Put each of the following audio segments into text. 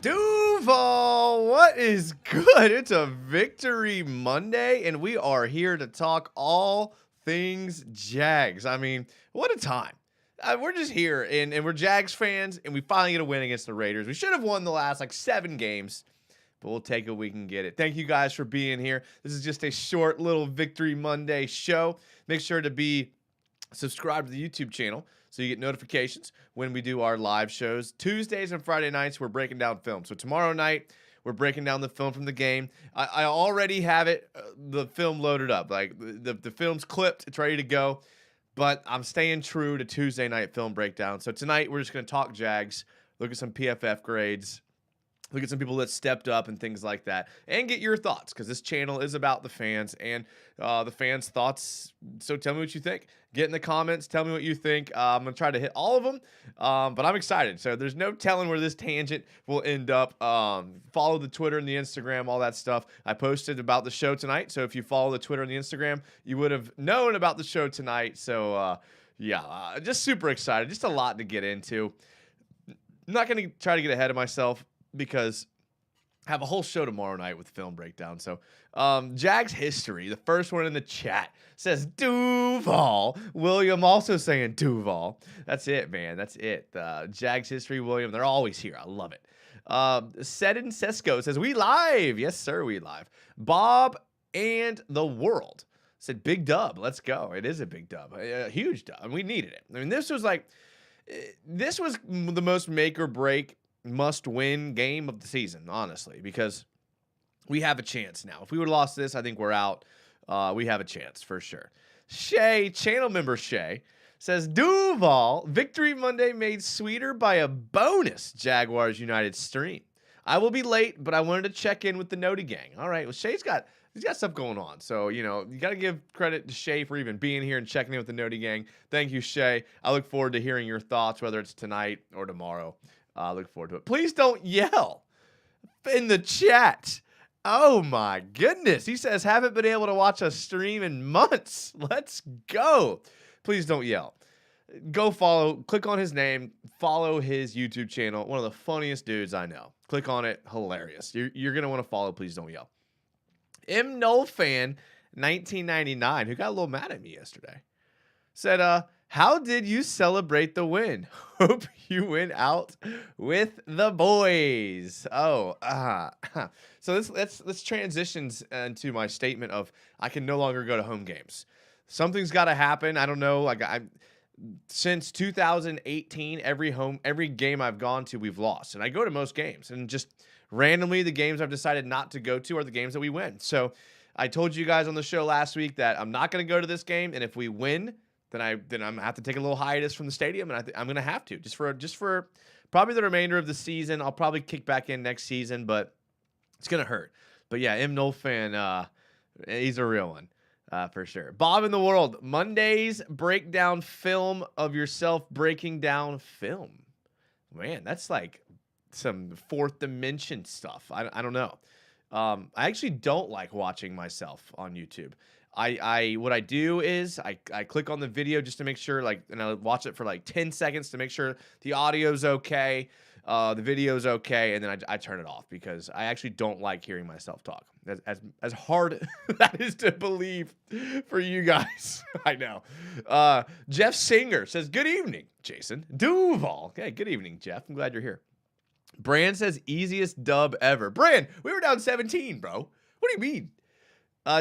Duval, what is good? It's a Victory Monday, and we are here to talk all things Jags. I mean, what a time. We're just here, and we're Jags fans, and we finally get a win against the Raiders. We should have won the last, 7 games, but we'll take it. We can get it. Thank you guys for being here. This is just a short little Victory Monday show. Make sure to be subscribed to the YouTube channel so you get notifications when we do our live shows. Tuesdays and Friday nights, we're breaking down film. So tomorrow night, we're breaking down the film from the game. I already have it, the film loaded up. Like the film's clipped, it's ready to go. But I'm staying true to Tuesday night film breakdown. So tonight, we're just going to talk Jags, look at some PFF grades, look at some people that stepped up and things like that, and get your thoughts, because this channel is about the fans and the fans' thoughts. So tell me what you think. Get in the comments. Tell me what you think. I'm going to try to hit all of them, but I'm excited. So there's no telling where this tangent will end up. Follow the Twitter and the Instagram, all that stuff. I posted about the show tonight, so if you follow the Twitter and the Instagram, you would have known about the show tonight. So, just super excited. Just a lot to get into. I'm not going to try to get ahead of myself, because I have a whole show tomorrow night with film breakdown. So, Jags history, the first one in the chat says Duval. William also saying Duval. That's it, man. That's it. Jags history, William. They're always here. I love it. Sedin Sesko says, we live. Yes, sir, we live. Bob and the world said, big dub. Let's go. It is a big dub. A huge dub. And we needed it. I mean, this was the most make or break, must-win game of the season, honestly, because we have a chance now. If we would have lost this, I think we're out. We have a chance for sure. Shay, channel member Shay, says, Duval, Victory Monday made sweeter by a bonus Jaguars United stream. I will be late, but I wanted to check in with the Noti gang. All right, well, he's got stuff going on. So, you got to give credit to Shay for even being here and checking in with the Noti gang. Thank you, Shay. I look forward to hearing your thoughts, whether it's tonight or tomorrow. I look forward to it. Please don't yell in the chat. Oh my goodness. He says, haven't been able to watch a stream in months. Let's go. Please don't yell. Go follow, click on his name, follow his YouTube channel. One of the funniest dudes I know. Click on it. Hilarious. You're going to want to follow. Please don't yell. M. Knoll fan 1999, who got a little mad at me yesterday, said, how did you celebrate the win? Hope you went out with the boys. Oh, so let's transitions into my statement of I can no longer go to home games. Something's got to happen. I don't know. Since 2018, every game I've gone to, we've lost, and I go to most games, and just randomly the games I've decided not to go to are the games that we win. So I told you guys on the show last week that I'm not going to go to this game, and if we win, then I'm gonna have to take a little hiatus from the stadium, and I'm gonna have to just for probably the remainder of the season. I'll probably kick back in next season, but it's gonna hurt. But yeah, M. Knoll fan, he's a real one for sure. Bob in the world, Mondays breakdown film of yourself breaking down film. Man, that's like some fourth dimension stuff. I don't know. I actually don't like watching myself on YouTube. What I do is I click on the video just to make sure, and I watch it for 10 seconds to make sure the audio's okay, the video's okay, and then I turn it off, because I actually don't like hearing myself talk. As hard that is to believe for you guys, I know. Jeff Singer says, good evening, Jason. Duval. Okay, good evening, Jeff. I'm glad you're here. Brand says, easiest dub ever. Brand, we were down 17, bro. What do you mean?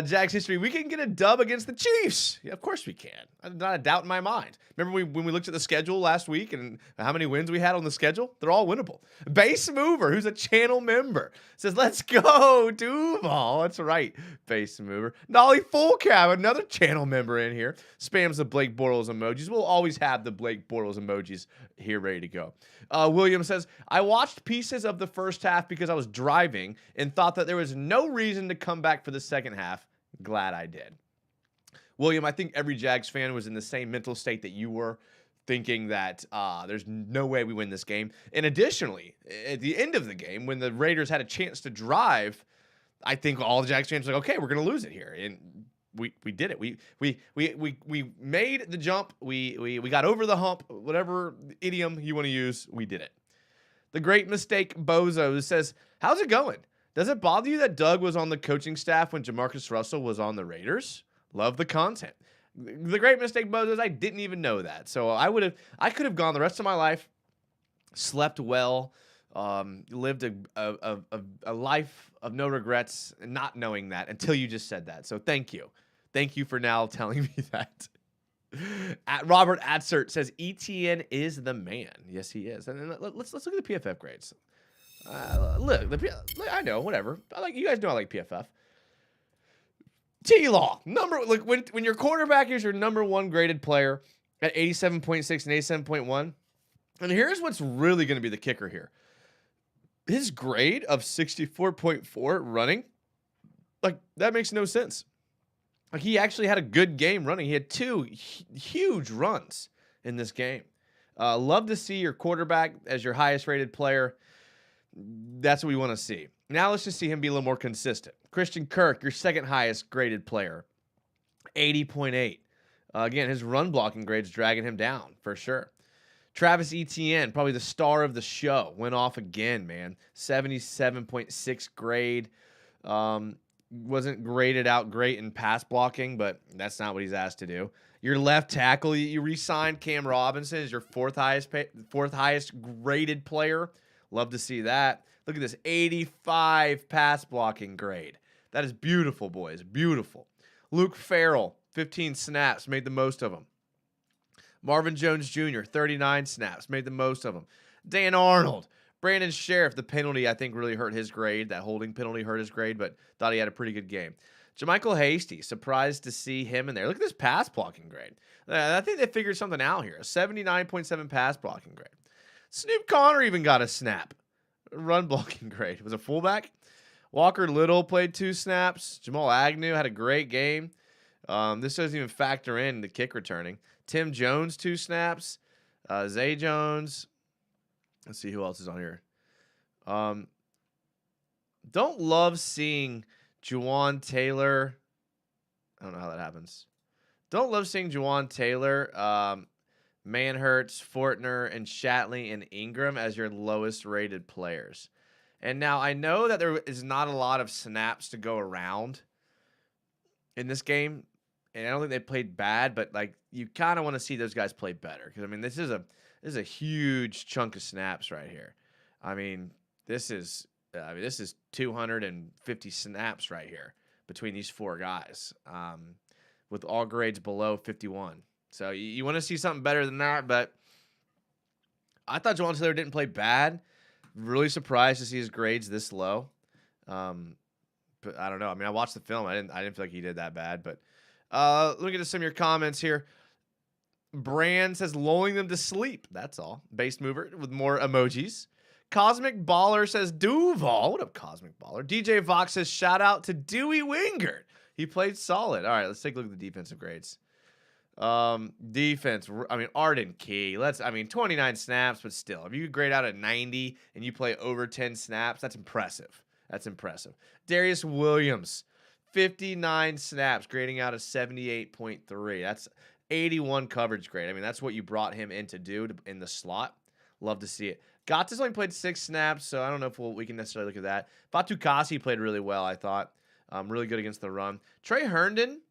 Jags history, we can get a dub against the Chiefs. Yeah, of course we can. Not a doubt in my mind. Remember when we looked at the schedule last week and how many wins we had on the schedule? They're all winnable. Base Mover, who's a channel member, says, let's go, Duval. That's right, Base Mover. Nolly Full Cab, another channel member in here, spams the Blake Bortles emojis. We'll always have the Blake Bortles emojis here ready to go. William says, I watched pieces of the first half because I was driving and thought that there was no reason to come back for the second half. Glad I did. William, I think every Jags fan was in the same mental state that you were, thinking that there's no way we win this game. And additionally, at the end of the game, when the Raiders had a chance to drive, I think all the Jags fans were like, okay, we're going to lose it here. And we did it. We made the jump. We got over the hump, whatever idiom you want to use. We did it. The Great Mistake Bozo says, how's it going? Does it bother you that Doug was on the coaching staff when Jamarcus Russell was on the Raiders? Love the content. The Great Mistake Bozo, I didn't even know that. So I could have gone the rest of my life, slept well, lived a life of no regrets, and not knowing that until you just said that. So thank you. Thank you for now telling me that. Robert Adsert says ETN is the man. Yes, he is. And let's look at the PFF grades. Look, I know, whatever. You guys know I like PFF. T-Law, when your quarterback is your number one graded player at 87.6 and 87.1, and here's what's really going to be the kicker here. His grade of 64.4 running, that makes no sense. He actually had a good game running. He had two huge runs in this game. Love to see your quarterback as your highest rated player. That's what we want to see. Now let's just see him be a little more consistent. Christian Kirk, your second highest graded player, 80.8. Again, his run blocking grade's dragging him down for sure. Travis Etienne, probably the star of the show, went off again, man. 77.6 grade. Wasn't graded out great in pass blocking, but that's not what he's asked to do. Your left tackle, you re-signed Cam Robinson as your fourth highest graded player. Love to see that. Look at this, 85 pass blocking grade. That is beautiful, boys. Beautiful. Luke Farrell, 15 snaps, made the most of them. Marvin Jones Jr., 39 snaps, made the most of them. Dan Arnold, Brandon Sheriff, the penalty I think really hurt his grade. That holding penalty hurt his grade, but thought he had a pretty good game. JaMychal Hasty, surprised to see him in there. Look at this pass blocking grade. I think they figured something out here. A 79.7 pass blocking grade. Snoop Connor even got a snap. Run blocking grade. Was a fullback. Walker Little played 2 snaps. Jamal Agnew had a great game. This doesn't even factor in the kick returning. Tim Jones, 2 snaps. Zay Jones. Let's see who else is on here. Don't love seeing Juwan Taylor. I don't know how that happens. Don't love seeing Juwan Taylor, Manhurts, Fortner, and Shatley and Ingram as your lowest rated players. And now I know that there is not a lot of snaps to go around in this game. And I don't think they played bad, but you kind of want to see those guys play better. Because this is a huge chunk of snaps right here. This is 250 snaps right here between these 4 guys, with all grades below 51. So you want to see something better than that, but I thought Juwan Taylor didn't play bad. Really surprised to see his grades this low. But I don't know. I watched the film. I didn't feel like he did that bad, but look at some of your comments here. Brand says lulling them to sleep. That's all. Base mover with more emojis. Cosmic Baller says Duval. What up, Cosmic Baller? DJ Vox says shout out to Dewey Wingert. He played solid. All right, let's take a look at the defensive grades. Defense. Arden Key. 29 snaps, but still, if you grade out at 90 and you play over 10 snaps, that's impressive. That's impressive. Darius Williams, 59 snaps, grading out a 78.3. That's 81 coverage grade. That's what you brought him in to do in the slot. Love to see it. Gottis only played 6 snaps, so I don't know if we can necessarily look at that. Fatu Kasi played really well, I thought. Really good against the run. Trey Herndon,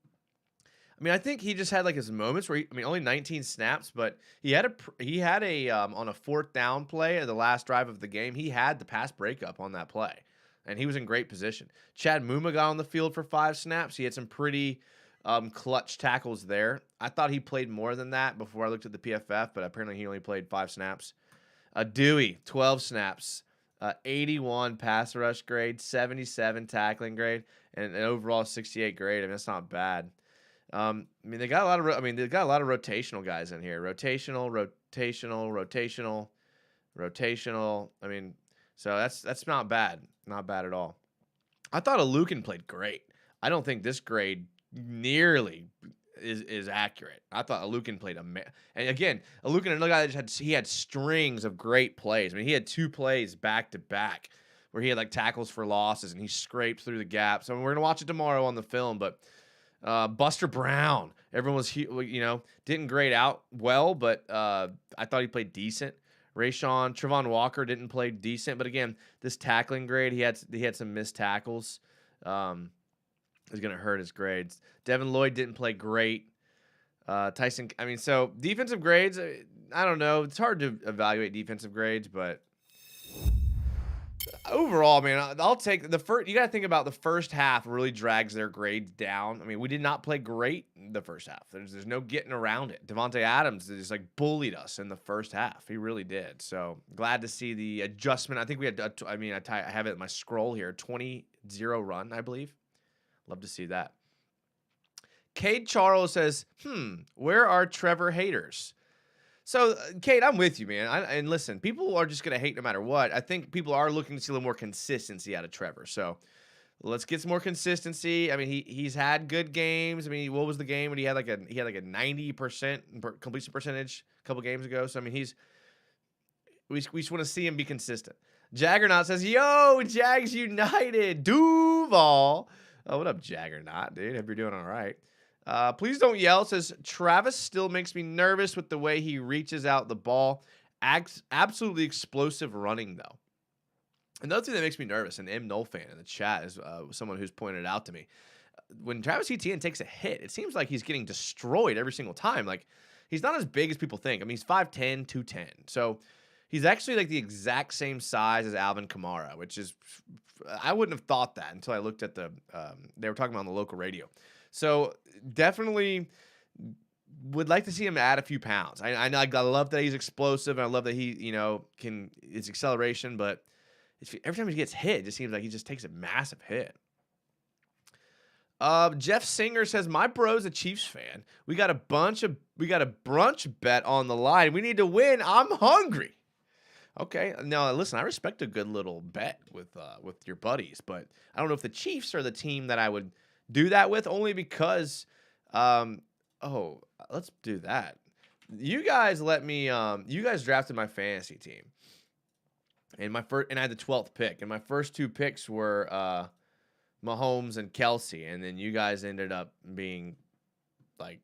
I think he just had his moments where only 19 snaps, but he had a on a 4th down play at the last drive of the game. He had the pass breakup on that play, and he was in great position. Chad Muma got on the field for 5 snaps. He had some pretty clutch tackles there. I thought he played more than that before I looked at the PFF, but apparently he only played 5 snaps. Dewey, 12 snaps, 81 pass rush grade, 77 tackling grade, and an overall 68 grade. That's not bad. They got a lot of rotational guys in here. Rotational. So that's not bad. Not bad at all. I thought Alukin played great. I don't think this grade nearly is accurate. I thought Alukin played and again, Alukin, another guy that had strings of great plays. He had 2 plays back to back where he had tackles for losses and he scraped through the gaps. We're gonna watch it tomorrow on the film, but Buster Brown, everyone was didn't grade out well, but I thought he played decent. Rayshawn, Trevon Walker didn't play decent, but again, this tackling grade, he had some missed tackles. Is going to hurt his grades. Devin Lloyd didn't play great. Tyson, I mean, so defensive grades, I don't know. It's hard to evaluate defensive grades, but overall, man, I'll take the first. You got to think about the first half really drags their grades down. I mean, we did not play great in the first half. There's no getting around it. Devontae Adams just like bullied us in the first half. He really did. So glad to see the adjustment. I think we had, I have it in my scroll here, 20-0 run, I believe. Love to see that. Cade Charles says, where are Trevor haters? So, Cade, I'm with you, man. And listen, people are just going to hate no matter what. I think people are looking to see a little more consistency out of Trevor. So, let's get some more consistency. I mean, he's had good games. I mean, what was the game when he had like a 90% completion percentage a couple games ago? So, I mean, we just want to see him be consistent. Jaggernaut says, yo, Jags United, Duval. Oh, what up, Jaggernaut, dude? Hope you're doing all right. Please don't yell. Says Travis still makes me nervous with the way he reaches out the ball. Absolutely explosive running, though. Another thing that makes me nervous, and M. Knoll fan in the chat is someone who's pointed it out to me. When Travis Etienne takes a hit, it seems like he's getting destroyed every single time. Like, he's not as big as people think. I mean, he's 5'10", 210. So he's actually like the exact same size as Alvin Kamara, which is, I wouldn't have thought that until I looked at the, they were talking about on the local radio. So definitely would like to see him add a few pounds. I love that he's explosive, and I love that he, his acceleration, but every time he gets hit, it just seems like he just takes a massive hit. Jeff Singer says, my bro's a Chiefs fan. We got a brunch bet on the line. We need to win. I'm hungry. Okay. Now, listen, I respect a good little bet with your buddies, but I don't know if the Chiefs are the team that I would do that with, only because, let's do that. You guys let me, you guys drafted my fantasy team, and I had the 12th pick, and my first two picks were, Mahomes and Kelsey, and then you guys ended up being like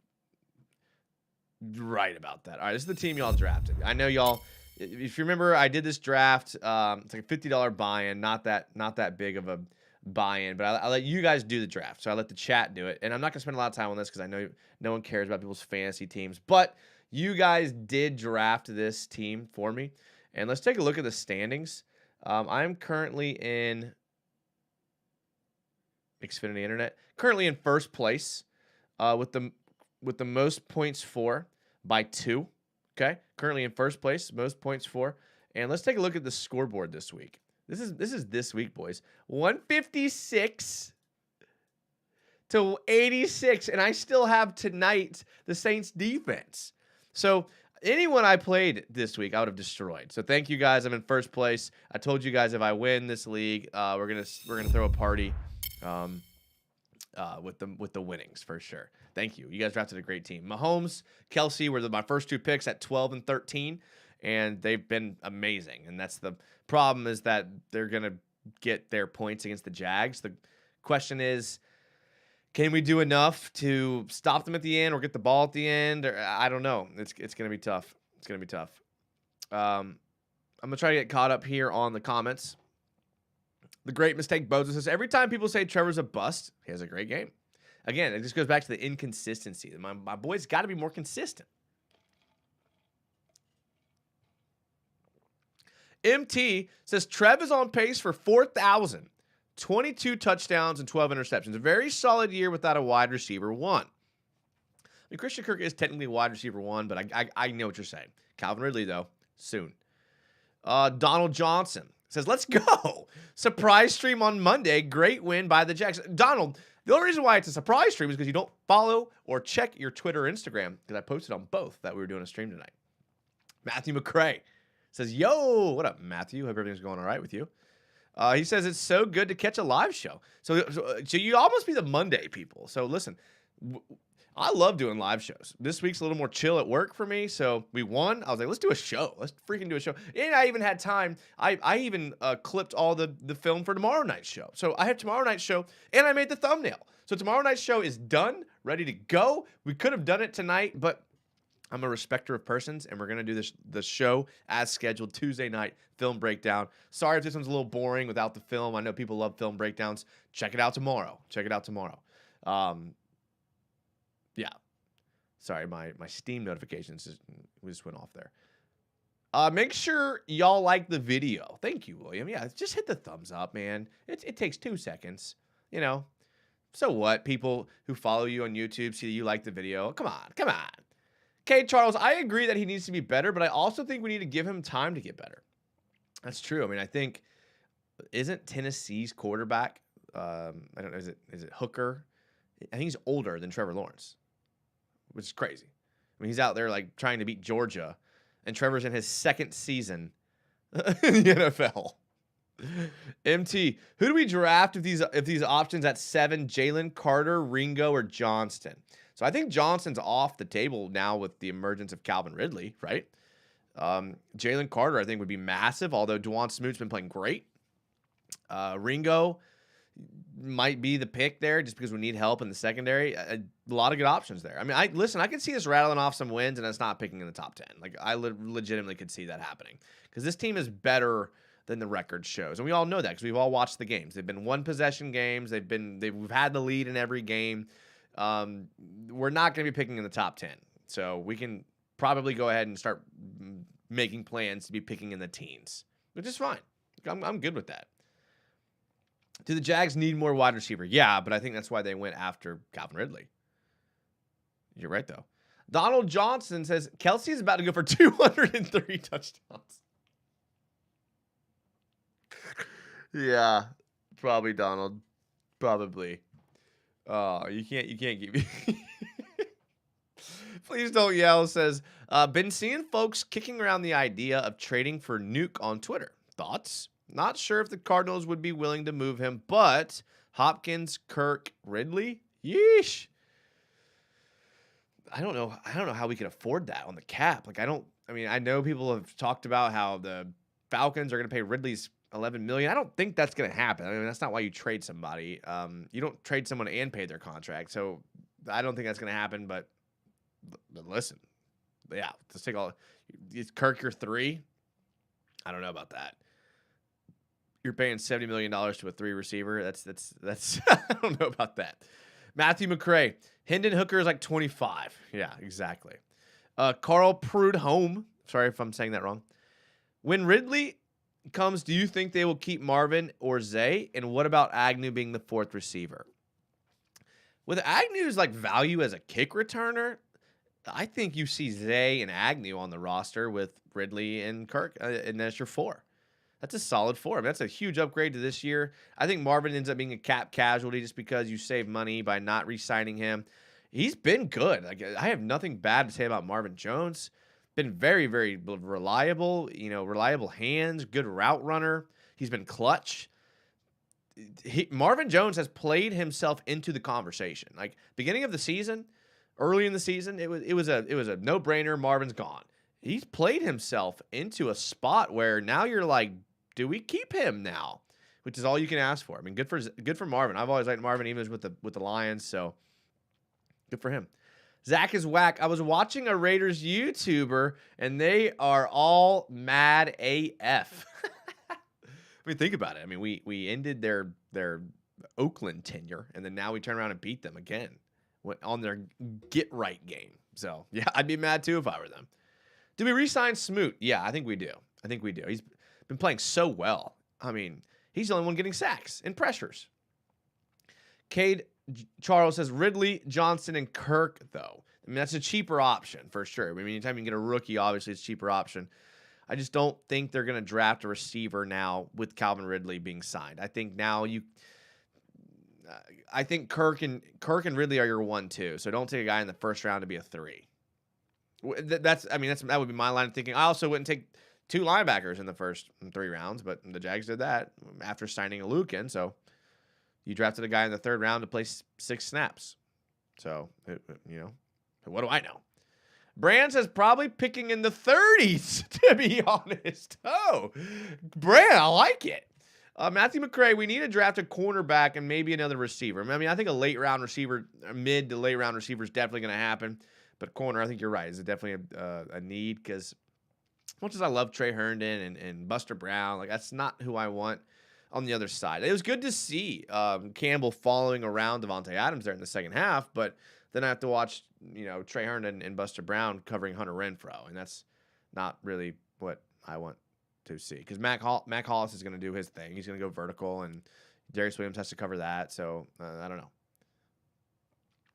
right about that. All right, this is the team y'all drafted. I know y'all, if you remember, I did this draft. It's like a $50 buy-in, not that big of a buy-in, but I let you guys do the draft, so I let the chat do it. And I'm not gonna spend a lot of time on this because I know no one cares about people's fantasy teams, but you guys did draft this team for me, and let's take a look at the standings. I'm currently in Xfinity Internet, currently in first place, with the most points for by 2. Okay, currently in first place, most points for, and let's take a look at the scoreboard this week. This is this week, boys. 156 to 86, and I still have tonight the Saints defense. So anyone I played this week, I would have destroyed. So thank you guys. I'm in first place. I told you guys if I win this league, we're gonna throw a party, with the winnings for sure. Thank you. You guys drafted a great team. Mahomes, Kelsey were my first two picks at 12 and 13. And they've been amazing. And that's the problem, is that they're going to get their points against the Jags. The question is, can we do enough to stop them at the end or get the ball at the end? Or, I don't know. It's going to be tough. It's going to be tough. I'm going to try to get caught up here on the comments. The Great Mistake Bozo says, every time people say Trevor's a bust, he has a great game. Again, it just goes back to the inconsistency. My boy's got to be more consistent. MT says Trev is on pace for 4,000, 22 touchdowns and 12 interceptions. A very solid year without a wide receiver one. I mean, Christian Kirk is technically wide receiver one, but I know what you're saying. Calvin Ridley, though, soon. Donald Johnson says, let's go. Surprise stream on Monday. Great win by the Jags. Donald, the only reason why it's a surprise stream is because you don't follow or check your Twitter or Instagram, because I posted on both that we were doing a stream tonight. Matthew McCray says, yo, what up, Matthew? Hope everything's going all right with you. He says, it's so good to catch a live show. So you almost be the Monday people. So listen, I love doing live shows. This week's a little more chill at work for me. So we won. I was like, let's do a show. Let's freaking do a show. And I even had time. I even clipped all the film for tomorrow night's show. So I have tomorrow night's show, and I made the thumbnail. So tomorrow night's show is done, ready to go. We could have done it tonight, but I'm a respecter of persons, and we're going to do the show as scheduled, Tuesday night film breakdown. Sorry if this one's a little boring without the film. I know people love film breakdowns. Check it out tomorrow. Yeah. Sorry, my Steam notifications just went off there. Make sure y'all like the video. Thank you, William. Yeah, just hit the thumbs up, man. It takes 2 seconds. You know, so what? People who follow you on YouTube see that you like the video. Come on. Okay, Charles, I agree that he needs to be better, but I also think we need to give him time to get better. That's true. I mean, I think, isn't Tennessee's quarterback, I don't know, is it Hooker? I think he's older than Trevor Lawrence, which is crazy. I mean, he's out there like trying to beat Georgia, and Trevor's in his 2nd season in the NFL. MT, who do we draft if these options at 7, Jalen, Carter, Ringo, or Johnston? So I think Johnston's off the table now with the emergence of Calvin Ridley, right? Jalen Carter, I think, would be massive, although Dwan Smoot's been playing great. Ringo might be the pick there just because we need help in the secondary. A lot of good options there. I mean, I can see us rattling off some wins, and it's not picking in the top 10. Like, I legitimately could see that happening because this team is better than the record shows. And we all know that because we've all watched the games. They've been one-possession games. We've had the lead in every game. We're not going to be picking in the top 10. So we can probably go ahead and start making plans to be picking in the teens, which is fine. I'm good with that. Do the Jags need more wide receiver? Yeah, but I think that's why they went after Calvin Ridley. You're right, though. Donald Johnson says, Kelsey's about to go for 203 touchdowns. Yeah, probably, Donald. Probably. Oh, you can't keep me. Please don't yell. Says, been seeing folks kicking around the idea of trading for Nuke on Twitter. Thoughts? Not sure if the Cardinals would be willing to move him, but Hopkins, Kirk, Ridley? Yeesh. I don't know how we could afford that on the cap. Like, I know people have talked about how the Falcons are going to pay Ridley's $11 million. I don't think that's going to happen. I mean, that's not why you trade somebody. You don't trade someone and pay their contract. So I don't think that's going to happen, but listen, yeah, let's take all. Is Kirk your 3? I don't know about that. You're paying $70 million to a 3 receiver. That's I don't know about that. Matthew McCray, Hendon Hooker is like 25. Yeah, exactly. Carl Prudhomme. Sorry if I'm saying that wrong. When Ridley comes, do you think they will keep Marvin or Zay? And what about Agnew being the 4th receiver? With Agnew's like value as a kick returner, I think you see Zay and Agnew on the roster with Ridley and Kirk, and that's your 4. That's a solid 4. I mean, that's a huge upgrade to this year. I think Marvin ends up being a cap casualty just because you save money by not re-signing him. He's been good. Like, I have nothing bad to say about Marvin Jones. Been very, very reliable. Reliable hands, good route runner. He's been clutch. Marvin Jones has played himself into the conversation. Like, beginning of the season, early in the season, it was a no-brainer. Marvin's gone. He's played himself into a spot where now you're like, do we keep him now? Which is all you can ask for. I mean, good for Marvin. I've always liked Marvin, even with the Lions. So good for him. Zach is whack. I was watching a Raiders YouTuber, and they are all mad AF. I mean, think about it. I mean, we ended their Oakland tenure, and then now we turn around and beat them again on their get-right game. So, yeah, I'd be mad, too, if I were them. Do we re-sign Smoot? Yeah, I think we do. He's been playing so well. I mean, he's the only one getting sacks and pressures. Cade Charles says Ridley, Johnson, and Kirk, though. I mean, that's a cheaper option for sure. I mean, anytime you can get a rookie, obviously it's a cheaper option. I just don't think they're going to draft a receiver now with Calvin Ridley being signed. I think now I think Kirk and Ridley are your 1-2. So don't take a guy in the first round to be a 3. That would be my line of thinking. I also wouldn't take 2 linebackers in the first 3 rounds, but the Jags did that after signing a Lukin. So you drafted a guy in the 3rd round to play 6 snaps. So, what do I know? Brand says probably picking in the 30s, to be honest. Oh, Brand, I like it. Matthew McCray, we need to draft a cornerback and maybe another receiver. I mean, I think a late round receiver, mid to late round receiver is definitely going to happen. But corner, I think you're right, is definitely a need because as much as I love Trey Herndon and Buster Brown, like that's not who I want on the other side. It was good to see Campbell following around Devontae Adams there in the second half, but then I have to watch, Trey Herndon and Buster Brown covering Hunter Renfrow, and that's not really what I want to see because Mac Hollis is going to do his thing. He's going to go vertical, and Darius Williams has to cover that. So I don't know.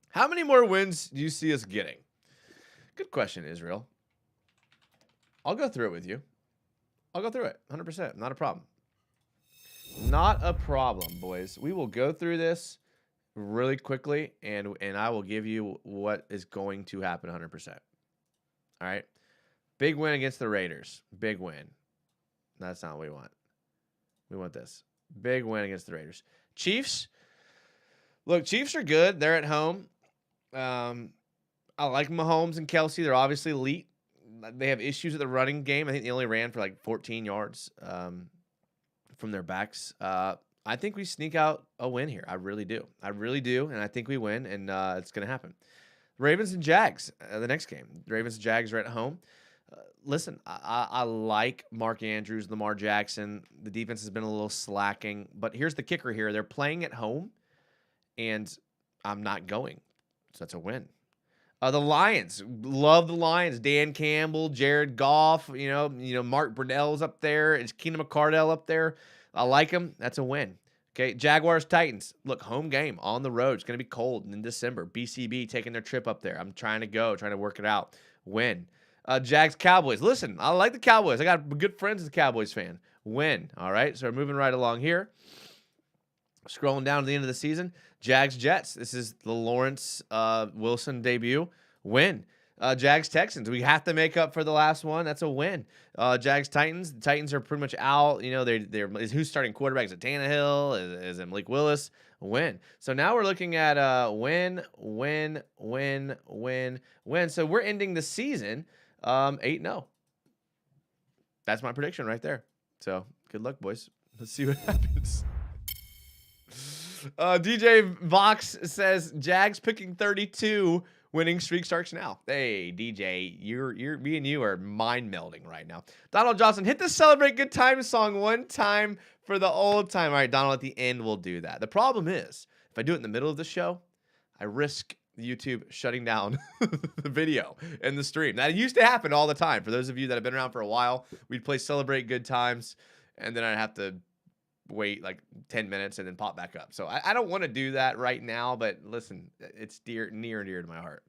How many more wins do you see us getting? Good question, Israel. I'll go through it with you. I'll go through it 100%. Not a problem. Not a problem, boys. We will go through this really quickly, and I will give you what is going to happen 100%. All right? Big win against the Raiders. Big win. That's not what we want. We want this. Big win against the Raiders. Chiefs. Look, Chiefs are good. They're at home. I like Mahomes and Kelsey. They're obviously elite. They have issues with the running game. I think they only ran for like 14 yards from their backs. I think we sneak out a win here. I really do. And I think we win, and it's going to happen. Ravens and Jags, the next game. The Ravens and Jags are at home. Listen, I like Mark Andrews, Lamar Jackson. The defense has been a little slacking. But here's the kicker here. They're playing at home, and I'm not going. So that's a win. The Lions, love the Lions. Dan Campbell, Jared Goff, Mark Brunell's up there. It's Keenan McCardell up there. I like him. That's a win. Okay, Jaguars, Titans. Look, home game on the road. It's going to be cold in December. BCB taking their trip up there. I'm trying to work it out. Win. Jags, Cowboys. Listen, I like the Cowboys. I got good friends as a Cowboys fan. Win. All right, so we're moving right along here. Scrolling down to the end of the season. Jags, Jets. This is the Lawrence Wilson debut. Win. Jags, Texans. We have to make up for the last one. That's a win. Jags, Titans. The Titans are pretty much out. They're who's starting quarterback? Is it Tannehill? Is it Malik Willis? Win. So now we're looking at win. So we're ending the season 8-0. That's my prediction right there. So good luck, boys. Let's see what happens. DJ Vox says Jags picking 32. Winning streak starts now. Hey, DJ, me and you are mind melding right now. Donald Johnson, hit the Celebrate Good Times song one time for the old time. All right, Donald, at the end we'll do that. The problem is, if I do it in the middle of the show, I risk YouTube shutting down the video and the stream. That used to happen all the time. For those of you that have been around for a while, we'd play Celebrate Good Times, and then I'd have to wait like 10 minutes and then pop back up. So I don't want to do that right now, but listen, it's near and dear to my heart.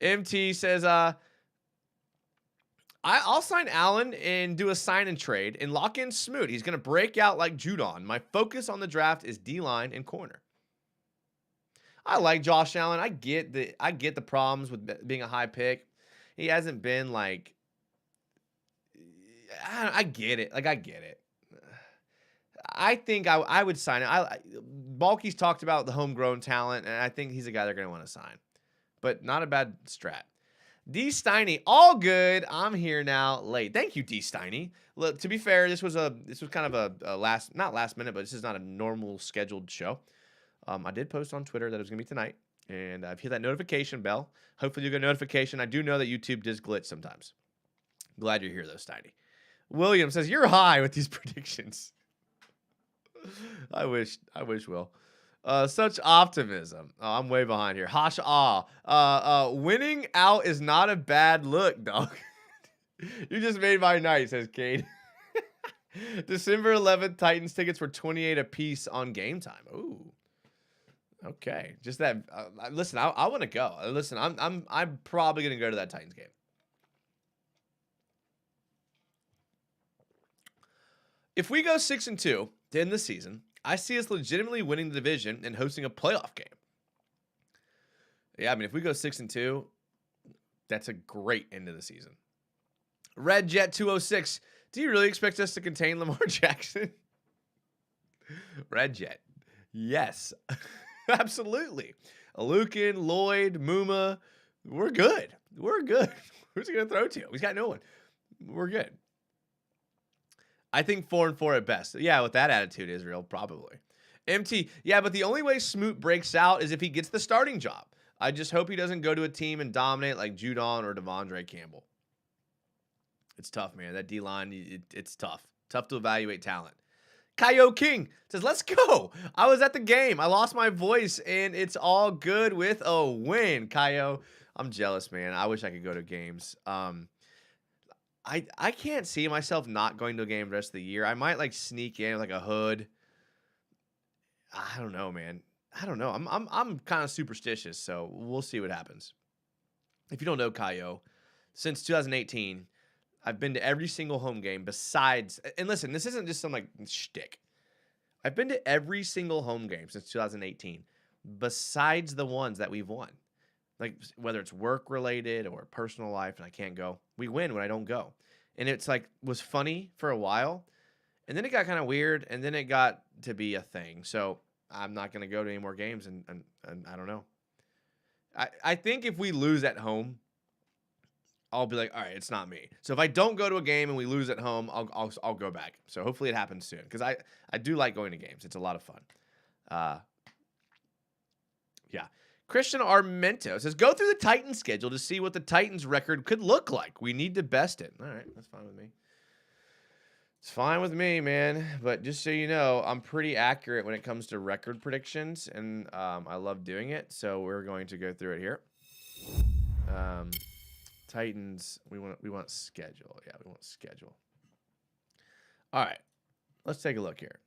MT says, I'll sign Allen and do a sign and trade and lock in Smoot. He's going to break out like Judon. My focus on the draft is D-line and corner. I like Josh Allen. I get the problems with being a high pick. He hasn't been like, I get it. I get it. I think I would sign it. Balky's talked about the homegrown talent, and I think he's a guy they're going to want to sign. But not a bad strat. D. Steiny, all good. I'm here now late. Thank you, D. Steiny. Look, to be fair, this was kind of a not last minute, but this is not a normal scheduled show. I did post on Twitter that it was going to be tonight, and I've hit that notification bell. Hopefully you get a notification. I do know that YouTube does glitch sometimes. Glad you're here, though, Steiny. William says, you're high with these predictions. I wish, Will. Such optimism. Oh, I'm way behind here. Hash winning out is not a bad look, dog. You just made my night, says Cade. December 11th, Titans tickets were $28 a piece on Game Time. Ooh. Okay. Just that. Listen, I want to go. Listen, I'm probably gonna go to that Titans game. If we go 6-2 to end the season, I see us legitimately winning the division and hosting a playoff game. Yeah, I mean, if we go 6-2, that's a great end of the season. Red Jet 206. Do you really expect us to contain Lamar Jackson? Red Jet. Yes. Absolutely. Alukin, Lloyd, Muma. We're good. Who's he going to throw to? He's got no one. We're good. I think 4-4 at best. Yeah, with that attitude, Israel, probably. MT, yeah, but the only way Smoot breaks out is if he gets the starting job. I just hope he doesn't go to a team and dominate like Judon or Devondre Campbell. It's tough, man. That D-line, it's tough. Tough to evaluate talent. Kyo King says, let's go. I was at the game. I lost my voice, and it's all good with a win. Kyo, I'm jealous, man. I wish I could go to games. I can't see myself not going to a game the rest of the year. I might like sneak in with like a hood. I don't know, man. I don't know. I'm kind of superstitious, so we'll see what happens. If you don't know Kyo, since 2018, I've been to every single home game besides, and listen, this isn't just some like shtick. I've been to every single home game since 2018, besides the ones that we've won. Like whether it's work related or personal life and I can't go, we win when I don't go. And it's like, was funny for a while. And then it got kind of weird. And then it got to be a thing. So I'm not going to go to any more games. And I don't know. I think if we lose at home, I'll be like, all right, it's not me. So if I don't go to a game and we lose at home, I'll go back. So hopefully it happens soon. Because I do like going to games. It's a lot of fun. Yeah. Christian Armento says, go through the Titans schedule to see what the Titans record could look like. We need to best it. All right, that's fine with me. It's fine with me, man. But just so you know, I'm pretty accurate when it comes to record predictions, and I love doing it. So we're going to go through it here. Titans, we want schedule. Yeah, we want schedule. All right, let's take a look here.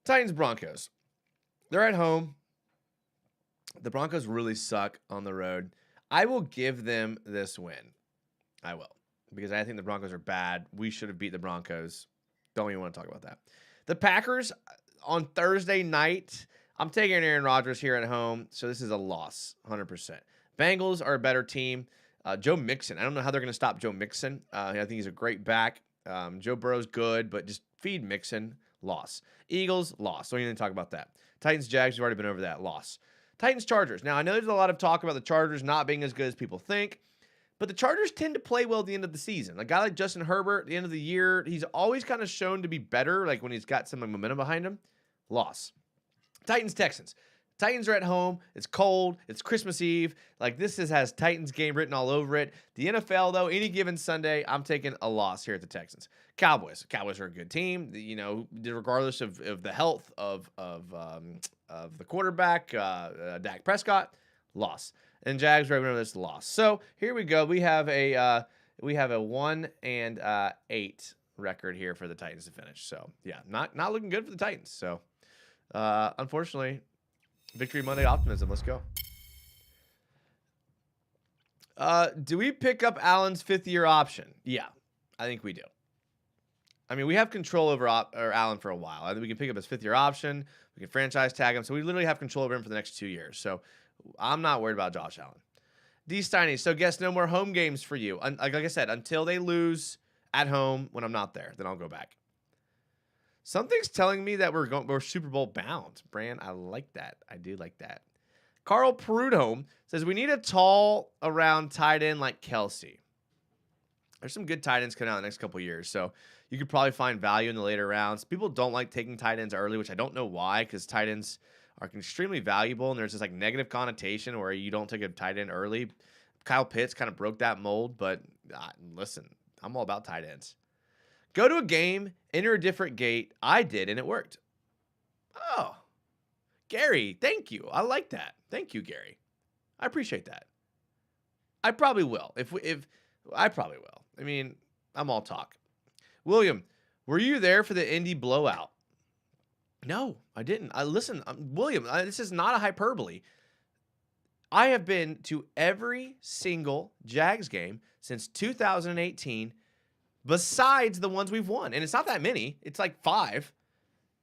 Titans Broncos. They're at home. The Broncos really suck on the road. I will give them this win. I will. Because I think the Broncos are bad. We should have beat the Broncos. Don't even want to talk about that. The Packers on Thursday night. I'm taking Aaron Rodgers here at home. So this is a loss. 100%. Bengals are a better team. Joe Mixon. I don't know how they're going to stop Joe Mixon. I think he's a great back. Joe Burrow's good, but just feed Mixon. Loss. Eagles, loss. Don't even talk about that. Titans, Jags, we've already been over that. Loss. Titans, Chargers. Now, I know there's a lot of talk about the Chargers not being as good as people think, but the Chargers tend to play well at the end of the season. A guy like Justin Herbert, at the end of the year, he's always kind of shown to be better, like when he's got some momentum behind him. Loss. Titans, Texans. Titans are at home. It's cold. It's Christmas Eve. Like, this has Titans game written all over it. The NFL, though, any given Sunday, I'm taking a loss here at the Texans. Cowboys. Cowboys are a good team. You know, regardless of the health of the quarterback, Dak Prescott, loss. And Jags, right now, this loss. So here we go. We have a 1-8 record here for the Titans to finish. So yeah, not looking good for the Titans. So unfortunately. Victory Monday optimism. Let's go. Do we pick up Allen's 5th-year option? Yeah, I think we do. I mean, we have control over Allen for a while. I think we can pick up his 5th-year option. We can franchise tag him. So we literally have control over him for the next 2 years. So I'm not worried about Josh Allen. D. Steiny, so guess no more home games for you. Like I said, until they lose at home when I'm not there, then I'll go back. Something's telling me that we're Super Bowl bound. Brand, I like that. I do like that. Carl Prudhomme says we need a tall around tight end like Kelsey. There's some good tight ends coming out in the next couple of years, so you could probably find value in the later rounds. People don't like taking tight ends early, which I don't know why, because tight ends are extremely valuable, and there's this like negative connotation where you don't take a tight end early. Kyle Pitts kind of broke that mold, but listen, I'm all about tight ends. Go to a game, enter a different gate. I did, and it worked. Oh, Gary, thank you. I like that. Thank you, Gary. I appreciate that. I probably will. If I probably will. I mean, I'm all talk. William, were you there for the Indy blowout? No, I didn't. Listen, William, this is not a hyperbole. I have been to every single Jags game since 2018. Besides the ones we've won. And it's not that many. It's like 5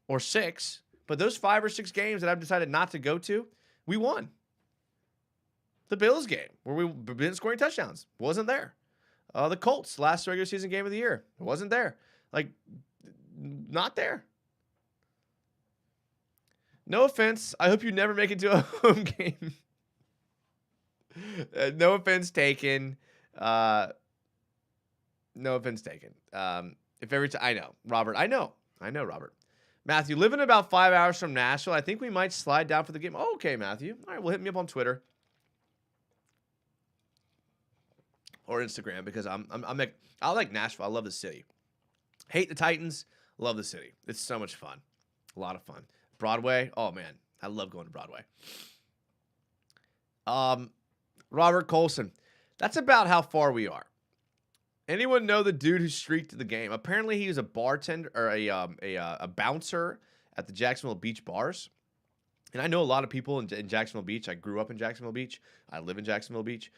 or 6. But those 5 or 6 games that I've decided not to go to, we won. The Bills game, where we didn't score any touchdowns, wasn't there. The Colts, last regular season game of the year, wasn't there. Like, not there. No offense. I hope you never make it to a home game. No offense taken. No offense taken. If every time I know, Robert. I know, Robert. Matthew, living about 5 hours from Nashville, I think we might slide down for the game. Oh, okay, Matthew. All right, well, hit me up on Twitter or Instagram because I like Nashville. I love the city. Hate the Titans. Love the city. It's so much fun. A lot of fun. Broadway. Oh, man. I love going to Broadway. Robert Colson. That's about how far we are. Anyone know the dude who streaked the game? Apparently, he was a bartender or a bouncer at the Jacksonville Beach bars. And I know a lot of people in Jacksonville Beach. I grew up in Jacksonville Beach. I live in Jacksonville Beach.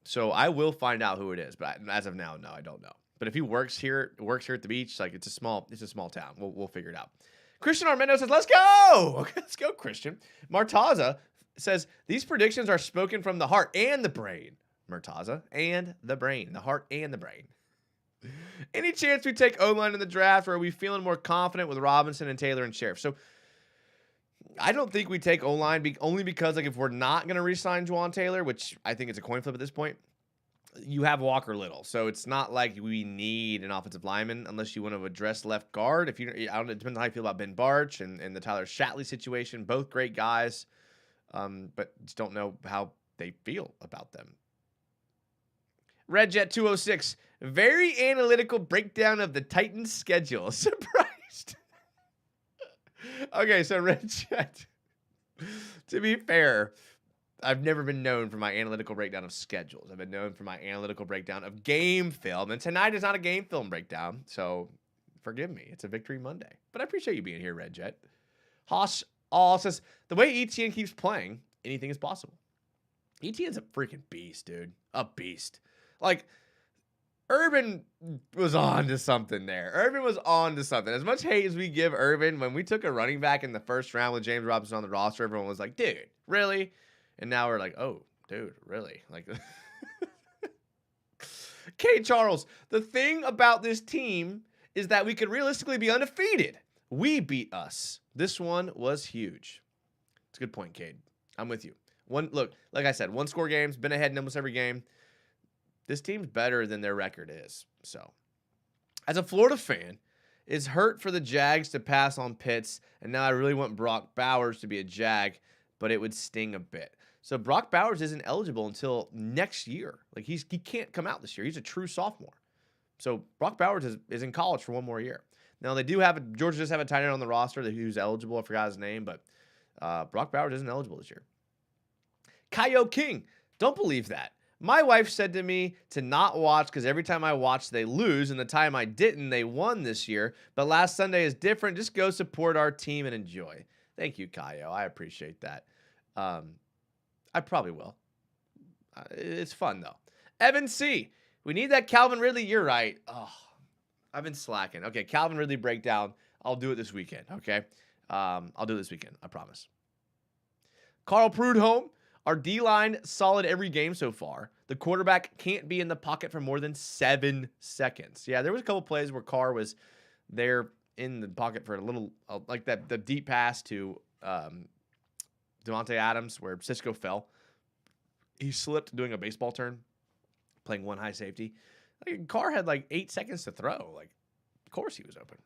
So I will find out who it is. But as of now, no, I don't know. But if he works here at the beach, like it's a small town. We'll figure it out. Christian Armendo says, "Let's go." Okay, let's go, Christian. Martaza says these predictions are spoken from the heart and the brain. Murtaza and the brain, the heart and the brain. Any chance we take O-line in the draft, or are we feeling more confident with Robinson and Taylor and Sheriff? So I don't think we take O-line only because like if we're not going to re-sign Juwan Taylor, which I think it's a coin flip at this point, you have Walker Little. So it's not like we need an offensive lineman unless you want to address left guard. I don't know, it depends on how you feel about Ben Barch and the Tyler Shatley situation. Both great guys, but just don't know how they feel about them. Redjet 206, very analytical breakdown of the Titans' schedule. Surprised. Okay, so Redjet, to be fair, I've never been known for my analytical breakdown of schedules. I've been known for my analytical breakdown of game film. And tonight is not a game film breakdown, so forgive me. It's a Victory Monday. But I appreciate you being here, Redjet. Hosh All says, the way ETN keeps playing, anything is possible. ETN's a freaking beast, dude. A beast. Like, Urban was on to something there. Urban was on to something. As much hate as we give Urban, when we took a running back in the first round with James Robinson on the roster, everyone was like, dude, really? And now we're like, oh, dude, really? Like, K. Charles, the thing about this team is that we could realistically be undefeated. We beat us. This one was huge. It's a good point, Cade. I'm with you. Look, like I said, 1-score games, been ahead in almost every game. This team's better than their record is. So, as a Florida fan, it's hurt for the Jags to pass on Pitts, and now I really want Brock Bowers to be a Jag, but it would sting a bit. So Brock Bowers isn't eligible until next year. Like he can't come out this year. He's a true sophomore. So Brock Bowers is in college for one more year. Now they do have Georgia does have a tight end on the roster who's eligible. I forgot his name, but Brock Bowers isn't eligible this year. Kyo King, don't believe that. My wife said to me to not watch because every time I watch, they lose. And the time I didn't, they won this year. But last Sunday is different. Just go support our team and enjoy. Thank you, Kyo. I appreciate that. I probably will. It's fun, though. Evan C. We need that Calvin Ridley. You're right. Oh, I've been slacking. Okay, Calvin Ridley breakdown. I'll do it this weekend, okay? I'll do it this weekend. I promise. Carl Prudhomme. Our D-line solid every game so far. The quarterback can't be in the pocket for more than 7 seconds. Yeah, there was a couple plays where Carr was there in the pocket for a little, like the deep pass to Devontae Adams where Cisco fell. He slipped doing a baseball turn, playing one high safety. Like, Carr had like 8 seconds to throw. Like, of course he was open.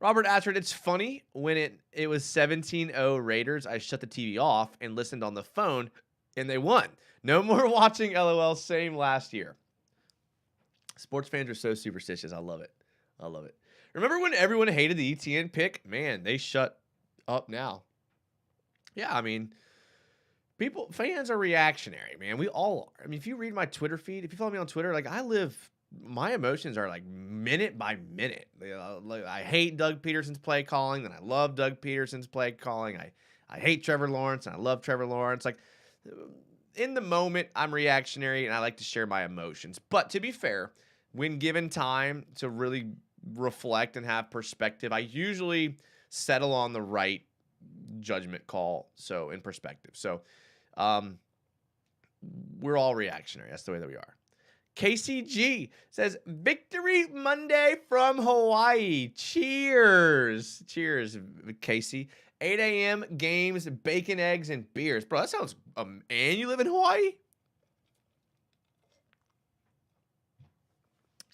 Robert Ashford, it's funny when it was 17-0 Raiders, I shut the TV off and listened on the phone, and they won. No more watching LOL, same last year. Sports fans are so superstitious. I love it. I love it. Remember when everyone hated the ETN pick? Man, they shut up now. Yeah, I mean, fans are reactionary, man. We all are. I mean, if you read my Twitter feed, if you follow me on Twitter, like my emotions are like minute by minute. Like, I hate Doug Peterson's play calling, and I love Doug Peterson's play calling. I hate Trevor Lawrence, and I love Trevor Lawrence. Like, in the moment, I'm reactionary, and I like to share my emotions. But to be fair, when given time to really reflect and have perspective, I usually settle on the right judgment call, so in perspective. So we're all reactionary. That's the way that we are. KCG says, Victory Monday from Hawaii. Cheers. Cheers, Casey. 8 a.m. games, bacon, eggs, and beers. Bro, that sounds... and you live in Hawaii?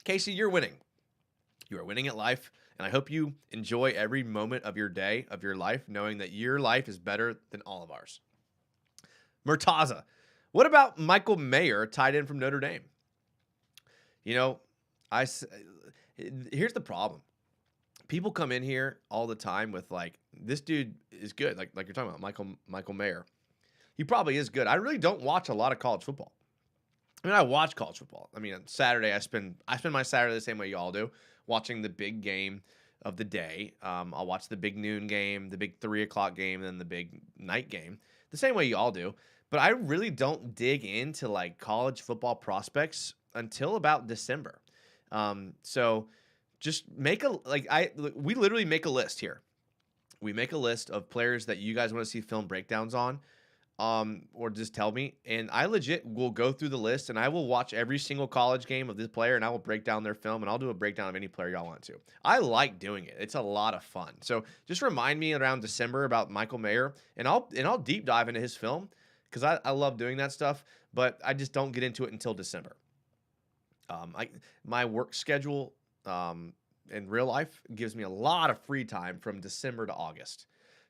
Casey, you're winning. You are winning at life, And I hope you enjoy every moment of your day, of your life, knowing that your life is better than all of ours. Murtaza. What about Michael Mayer, tight end from Notre Dame? You know, here's the problem. People come in here all the time with like, this dude is good. Like you're talking about Michael Mayer. He probably is good. I really don't watch a lot of college football. I mean, I watch college football. I mean, on Saturday, I spend my Saturday the same way y'all do, watching the big game of the day. I'll watch the big noon game, the big 3 o'clock game, and then the big night game, the same way y'all do. But I really don't dig into like college football prospects until about December. So just we literally make a list here. We make a list of players that you guys want to see film breakdowns on. Or just tell me, and I legit will go through the list and I will watch every single college game of this player and I will break down their film and I'll do a breakdown of any player y'all want to. I like doing it. It's a lot of fun. So just remind me around December about Michael Mayer and I'll deep dive into his film because I love doing that stuff, but I just don't get into it until December. My work schedule in real life gives me a lot of free time from December to August.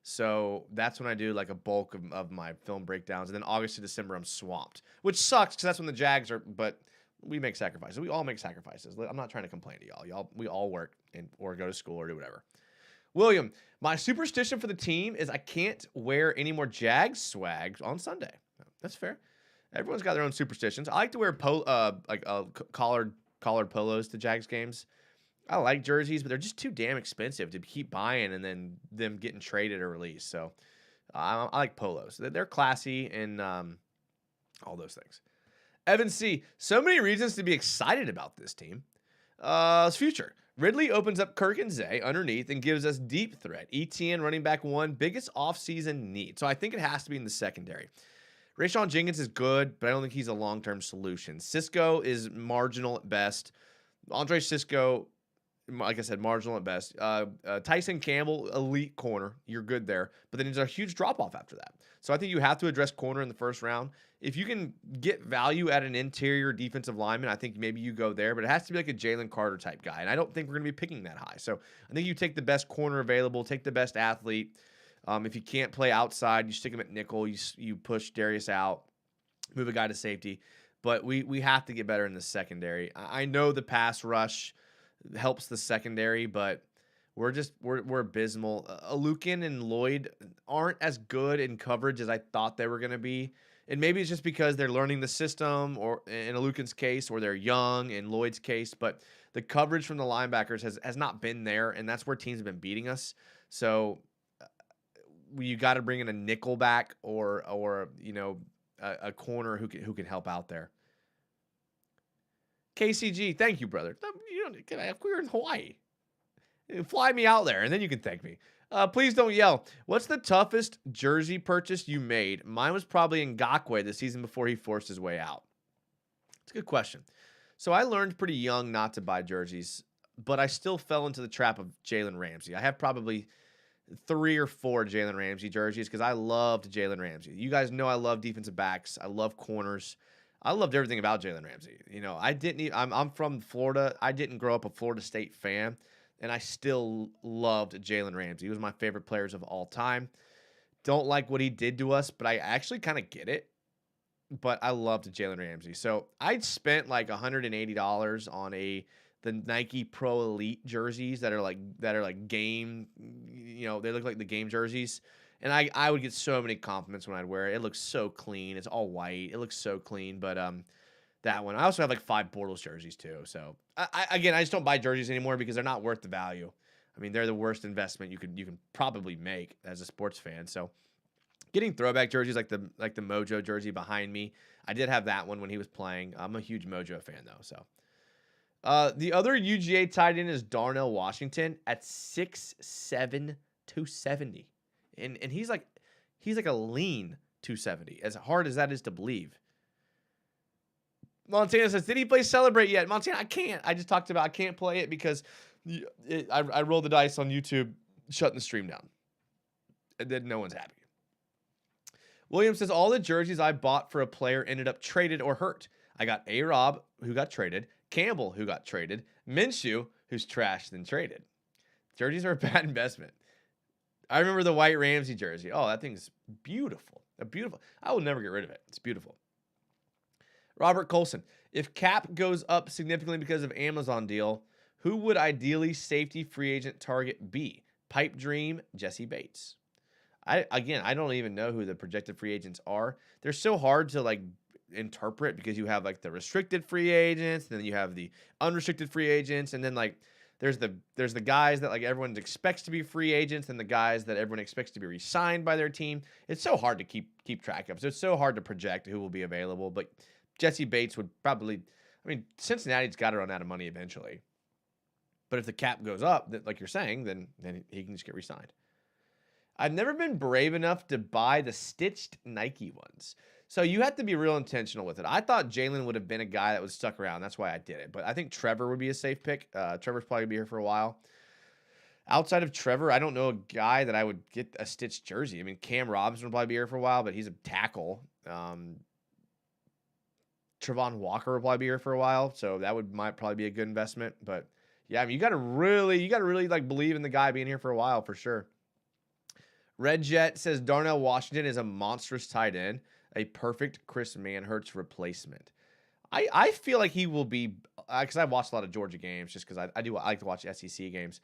So that's when I do like a bulk of my film breakdowns. And then August to December, I'm swamped, which sucks because that's when the Jags are. But we make sacrifices. We all make sacrifices. I'm not trying to complain to y'all. We all work or go to school or do whatever. William, my superstition for the team is I can't wear any more Jags swag on Sunday. That's fair. Everyone's got their own superstitions. I like to wear collared polos to Jags games. I like jerseys, but they're just too damn expensive to keep buying and then them getting traded or released. So I like polos. They're classy and all those things. Evan C. So many reasons to be excited about this team. Future. Ridley opens up Kirk and Zay underneath and gives us deep threat. ETN running back 1, biggest offseason need. So I think it has to be in the secondary. Rayshon Jenkins is good, but I don't think he's a long-term solution. Cisco is marginal at best. Andre Cisco, like I said, marginal at best. Tyson Campbell, elite corner. You're good there. But then there's a huge drop-off after that. So I think you have to address corner in the first round. If you can get value at an interior defensive lineman, I think maybe you go there. But it has to be like a Jalen Carter type guy. And I don't think we're going to be picking that high. So I think you take the best corner available, take the best athlete. If you can't play outside, you stick him at nickel. You push Darius out, move a guy to safety. But we have to get better in the secondary. I know the pass rush helps the secondary, but we're abysmal. Alukin and Lloyd aren't as good in coverage as I thought they were going to be. And maybe it's just because they're learning the system, or in Alukin's case, or they're young in Lloyd's case. But the coverage from the linebackers has not been there, and that's where teams have been beating us. So you got to bring in a nickel back or a corner who can help out there. KCG, thank you, brother. We're in Hawaii. Fly me out there, and then you can thank me. Please don't yell. What's the toughest jersey purchase you made? Mine was probably Ngakoue the season before he forced his way out. It's a good question. So I learned pretty young not to buy jerseys, but I still fell into the trap of Jalen Ramsey. I have probably 3 or 4 Jalen Ramsey jerseys because I loved Jalen Ramsey. You guys know I love defensive backs. I love corners. I loved everything about Jalen Ramsey. I'm from Florida. I didn't grow up a Florida State fan, and I still loved Jalen Ramsey. He was my favorite players of all time. Don't like what he did to us, but I actually kind of get it. But I loved Jalen Ramsey. So I spent like $180 on the Nike Pro Elite jerseys that are like game, they look like the game jerseys. And I would get so many compliments when I'd wear it. It looks so clean. It's all white. It looks so clean. But that one. I also have like 5 Bortles jerseys too. So I just don't buy jerseys anymore because they're not worth the value. I mean, they're the worst investment you can probably make as a sports fan. So getting throwback jerseys like the Mojo jersey behind me, I did have that one when he was playing. I'm a huge Mojo fan though. So the other UGA tight end is Darnell Washington at 6'7", 270. And he's like a lean 270, as hard as that is to believe. Montana says, did he play Celebrate yet? Montana, I can't. I just talked about I can't play it because I rolled the dice on YouTube, shutting the stream down. And then no one's happy. William says, all the jerseys I bought for a player ended up traded or hurt. I got A-Rob, who got traded, Campbell, who got traded, Minshew, who's trashed and traded. Jerseys are a bad investment. I remember the white Ramsey jersey. Oh, that thing's beautiful. Beautiful. I will never get rid of it. It's beautiful. Robert Colson. If cap goes up significantly because of Amazon deal, who would ideally safety free agent target be? Pipe dream, Jesse Bates. I don't even know who the projected free agents are. They're so hard to like interpret because you have like the restricted free agents, and then you have the unrestricted free agents, and then like there's the guys that like everyone expects to be free agents, and the guys that everyone expects to be re-signed by their team. It's so hard to keep track of. So it's so hard to project who will be available. But Jesse Bates would probably, I mean, Cincinnati's got to run out of money eventually. But if the cap goes up, like you're saying, then he can just get re-signed. I've never been brave enough to buy the stitched Nike ones. So you have to be real intentional with it. I thought Jalen would have been a guy that would stuck around. That's why I did it. But I think Trevor would be a safe pick. Trevor's probably going to be here for a while. Outside of Trevor, I don't know a guy that I would get a stitched jersey. I mean, Cam Robinson will probably be here for a while, but he's a tackle. Trevon Walker will probably be here for a while, so that might probably be a good investment. But yeah, I mean, you got to really like believe in the guy being here for a while for sure. Red Jet says Darnell Washington is a monstrous tight end, a perfect Chris Manhertz replacement. I feel like he will be, because I've watched a lot of Georgia games just because I like to watch SEC games.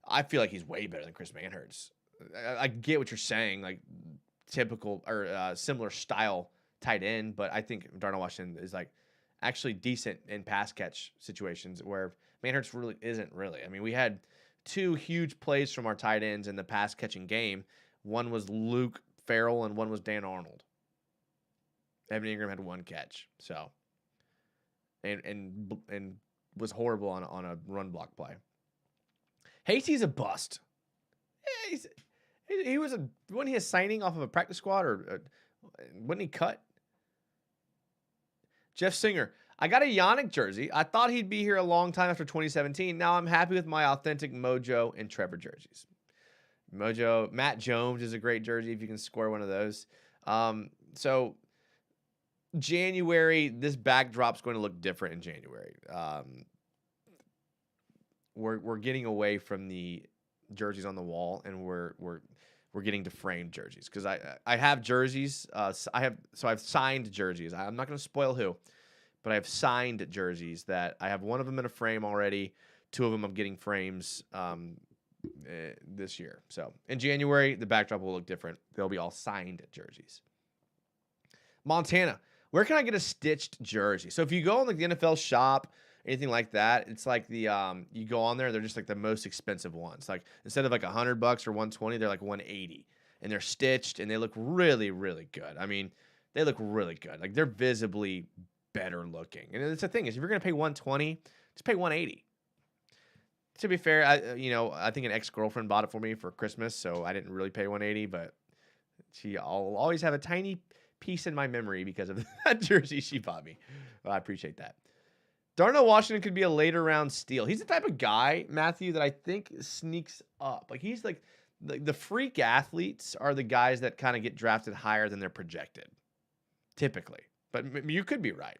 I feel like he's way better than Chris Manhertz. I get what you're saying, like typical or similar style tight end, but I think Darnell Washington is like actually decent in pass catch situations where Manhertz really isn't really. I mean, we had two huge plays from our tight ends in the pass catching game. One was Luke Farrell and one was Dan Arnold. Evan Ingram had one catch, so and was horrible on a run block play. Hasty's a bust. Yeah, wasn't he a signing off of a practice squad or wasn't he cut? Jeff Singer, I got a Yannick jersey. I thought he'd be here a long time after 2017. Now I'm happy with my authentic Mojo and Trevor jerseys. Mojo, Matt Jones is a great jersey if you can score one of those. So January, this backdrop's going to look different in January. We're getting away from the jerseys on the wall, and we're getting to framed jerseys because I have jerseys. I've signed jerseys. I'm not going to spoil who, but I have signed jerseys that I have one of them in a frame already. Two of them I'm getting frames this year. So in January, the backdrop will look different. They'll be all signed jerseys. Montana, where can I get a stitched jersey? So if you go on like the NFL shop, anything like that, it's like the you go on there, they're just like the most expensive ones. Like instead of like $100 or $120, they're like $180, and they're stitched and they look really, really good. I mean, they look really good. Like they're visibly better looking. And it's the thing is, if you're gonna pay $120, just pay $180. To be fair, I think an ex-girlfriend bought it for me for Christmas, so I didn't really pay $180, but I'll always have a tiny piece in my memory because of that jersey she bought me. Well, I appreciate that. Darnell Washington could be a later round steal. He's the type of guy, Matthew, that I think sneaks up. Like he's like the freak athletes are the guys that kind of get drafted higher than they're projected, typically. But you could be right.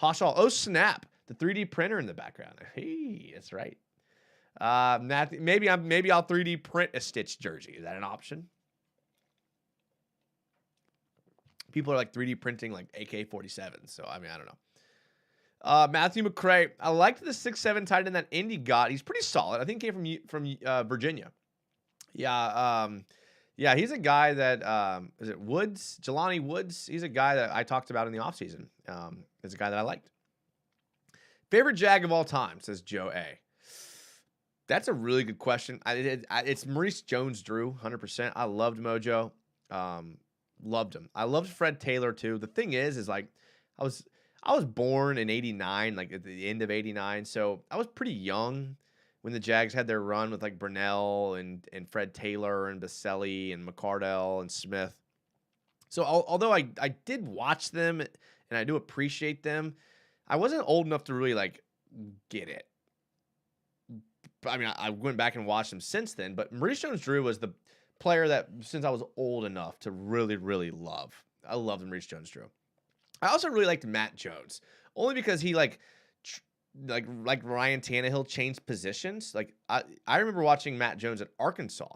Hoshall, oh snap, the 3D printer in the background. Hey, that's right. Matthew, maybe I'll 3D print a stitched jersey. Is that an option? People are like 3D printing like AK-47s. So, I mean, I don't know. Matthew McCray. I liked the 6'7" tight end that Indy got. He's pretty solid. I think he came from Virginia. Yeah. Yeah, he's a guy that, is it Woods? Jelani Woods? He's a guy that I talked about in the offseason. He's a guy that I liked. Favorite Jag of all time, says Joe A. That's a really good question. It's Maurice Jones-Drew, 100%. I loved Mojo. Loved him. I loved Fred Taylor too. The thing is like I was born in 89, like at the end of 89. So I was pretty young when the Jags had their run with like Brunell and Fred Taylor and Baselli and McCardell and Smith. So although I did watch them and I do appreciate them, I wasn't old enough to really like get it. I mean, I went back and watched them since then, but Maurice Jones-Drew was the player that since I was old enough to really, really love. I loved Maurice Jones-Drew. I also really liked Matt Jones, only because he like like Ryan Tannehill changed positions. Like I remember watching Matt Jones at Arkansas.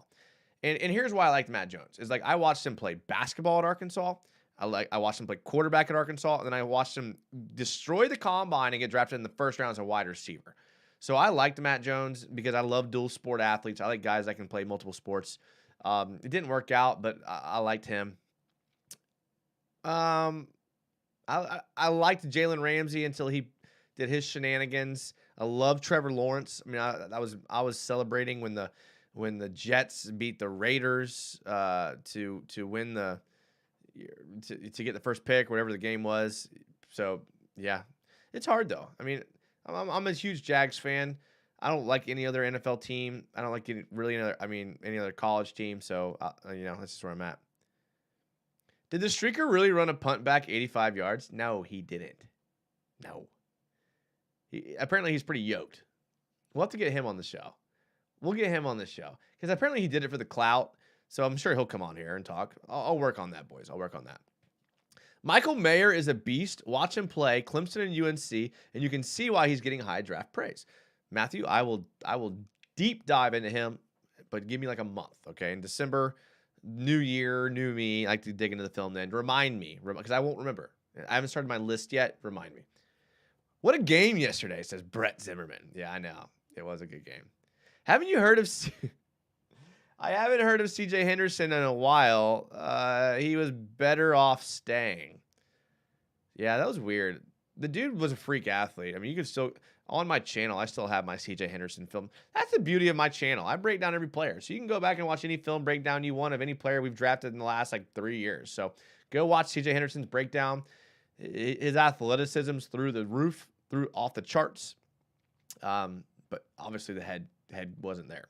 And here's why I liked Matt Jones. Is like I watched him play basketball at Arkansas. I watched him play quarterback at Arkansas, and then I watched him destroy the combine and get drafted in the first round as a wide receiver. So I liked Matt Jones because I love dual sport athletes. I like guys that can play multiple sports. It didn't work out, but I liked him. I liked Jalen Ramsey until he did his shenanigans. I love Trevor Lawrence. I mean, I was celebrating when the Jets beat the Raiders to win to get the first pick, whatever the game was. So yeah, it's hard though. I mean, I'm a huge Jags fan. I don't like any other NFL team. I don't like any other college team. So that's just where I'm at. Did the streaker really run a punt back 85 yards? No, he didn't. No. Apparently he's pretty yoked. We'll have to get him on the show. We'll get him on the show because apparently he did it for the clout. So I'm sure he'll come on here and talk. I'll work on that, boys. I'll work on that. Michael Mayer is a beast. Watch him play Clemson and UNC, and you can see why he's getting high draft praise. Matthew, I will deep dive into him, but give me like a month, okay? In December, new year, new me. I like to dig into the film then. Remind me, because I won't remember. I haven't started my list yet. Remind me. What a game yesterday, says Brett Zimmerman. Yeah, I know. It was a good game. Haven't you heard of... I haven't heard of CJ Henderson in a while. He was better off staying. Yeah, that was weird. The dude was a freak athlete. I mean, you can still... On my channel, I still have my CJ Henderson film. That's the beauty of my channel. I break down every player. So you can go back and watch any film breakdown you want of any player we've drafted in the last, 3 years. So go watch CJ Henderson's breakdown. His athleticism's through the roof, off the charts. But obviously the head wasn't there.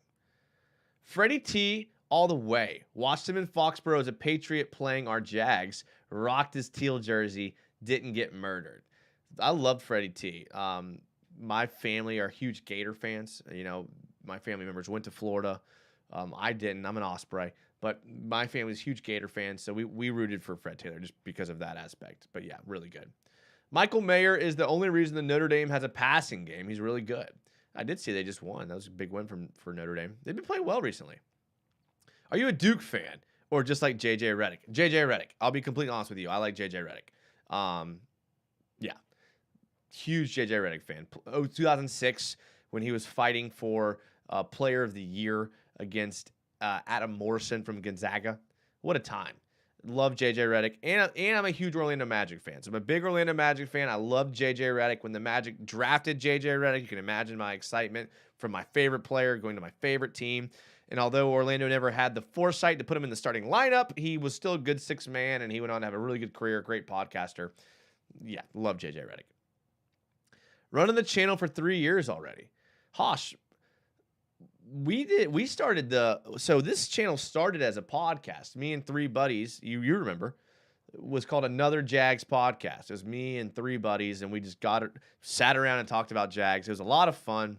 Freddie T all the way. Watched him in Foxborough as a Patriot playing our Jags. Rocked his teal jersey. Didn't get murdered. I loved Freddie T. My family are huge Gator fans. My family members went to Florida. I didn't. I'm an Osprey. But my family's huge Gator fans, so we rooted for Fred Taylor just because of that aspect. But yeah, really good. Michael Mayer is the only reason the Notre Dame has a passing game. He's really good. I did see they just won. That was a big win for Notre Dame. They've been playing well recently. Are you a Duke fan or just like JJ Redick? JJ Redick. I'll be completely honest with you. I like JJ Redick. Yeah. Huge JJ Redick fan. 2006 when he was fighting for Player of the Year against Adam Morrison from Gonzaga. What a time. Love JJ Redick. And I'm a huge Orlando Magic fan. So I'm a big Orlando Magic fan. I love JJ Redick. When the Magic drafted JJ Redick, you can imagine my excitement from my favorite player going to my favorite team. And although Orlando never had the foresight to put him in the starting lineup, he was still a good sixth man, and he went on to have a really good career, great podcaster. Yeah, love JJ Redick. Running the channel for 3 years already. Hosh, so this channel started as a podcast. Me and three buddies, you remember, was called Another Jags Podcast. It was me and three buddies, and we just sat around and talked about Jags. It was a lot of fun.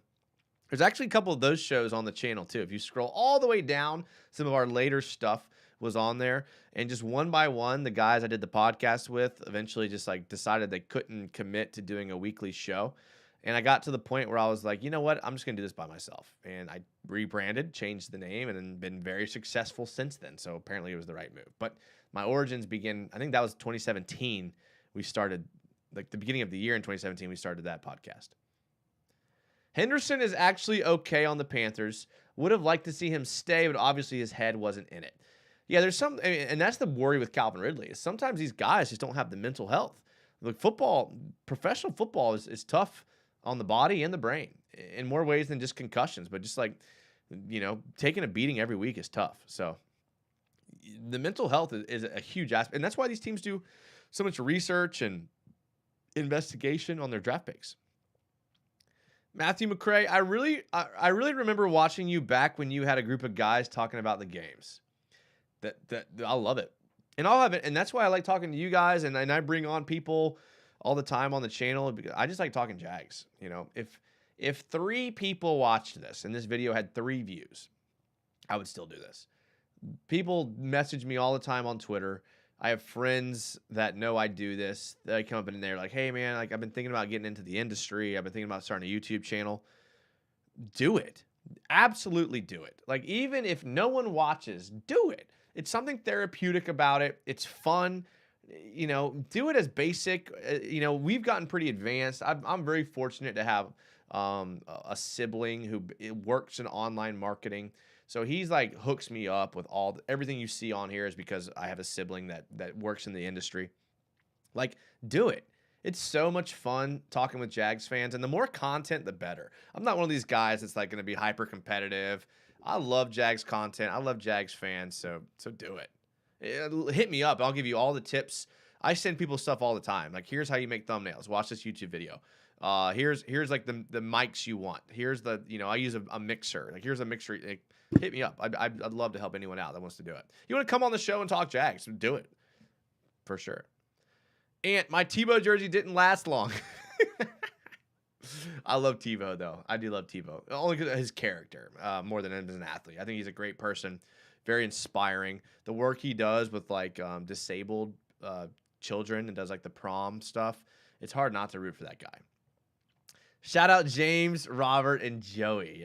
There's actually a couple of those shows on the channel too. If you scroll all the way down, some of our later stuff was on there. And just one by one, the guys I did the podcast with eventually just decided they couldn't commit to doing a weekly show. And I got to the point where I was like, you know what? I'm just going to do this by myself. And I rebranded, changed the name, and been very successful since then. So apparently it was the right move. But my origins begin, I think that was 2017. We started, the beginning of the year in 2017, we started that podcast. Henderson is actually okay on the Panthers. Would have liked to see him stay, but obviously his head wasn't in it. Yeah, there's and that's the worry with Calvin Ridley, is sometimes these guys just don't have the mental health. Professional football is tough on the body and the brain in more ways than just concussions, but just taking a beating every week is tough. So the mental health is a huge aspect. And that's why these teams do so much research and investigation on their draft picks. Matthew McCray, I really remember watching you back when you had a group of guys talking about the games. That I love it. And I'll have it, and that's why I like talking to you guys, and I bring on people all the time on the channel because I just like talking Jags. If 3 people watched this and this video had 3 views, I would still do this. People message me all the time on Twitter. I have friends that know I do this. They come up in there like, hey, man, like I've been thinking about getting into the industry. I've been thinking about starting a YouTube channel. Do it. Absolutely do it. Like, even if no one watches, do it. It's something therapeutic about it. It's fun. Do it as basic. We've gotten pretty advanced. I'm very fortunate to have a sibling who works in online marketing. So he's like hooks me up with everything you see on here is because I have a sibling that works in the industry. Like, do it. It's so much fun talking with Jags fans, and the more content, the better. I'm not one of these guys that's like going to be hyper competitive. I love Jags content. I love Jags fans, so do it. Hit me up. I'll give you all the tips. I send people stuff all the time. Like, here's how you make thumbnails. Watch this YouTube video. Here's like the mics you want. Here's I use a mixer. Like, here's a mixer. Like, hit me up. I'd love to help anyone out that wants to do it. You want to come on the show and talk Jags? Do it. For sure. And my Tebow jersey didn't last long. I love Tebow, though. I do love Tebow. Only because of his character, more than him as an athlete. I think he's a great person. Very inspiring. The work he does with, like, disabled children and does, like, the prom stuff. It's hard not to root for that guy. Shout out James, Robert, and Joey.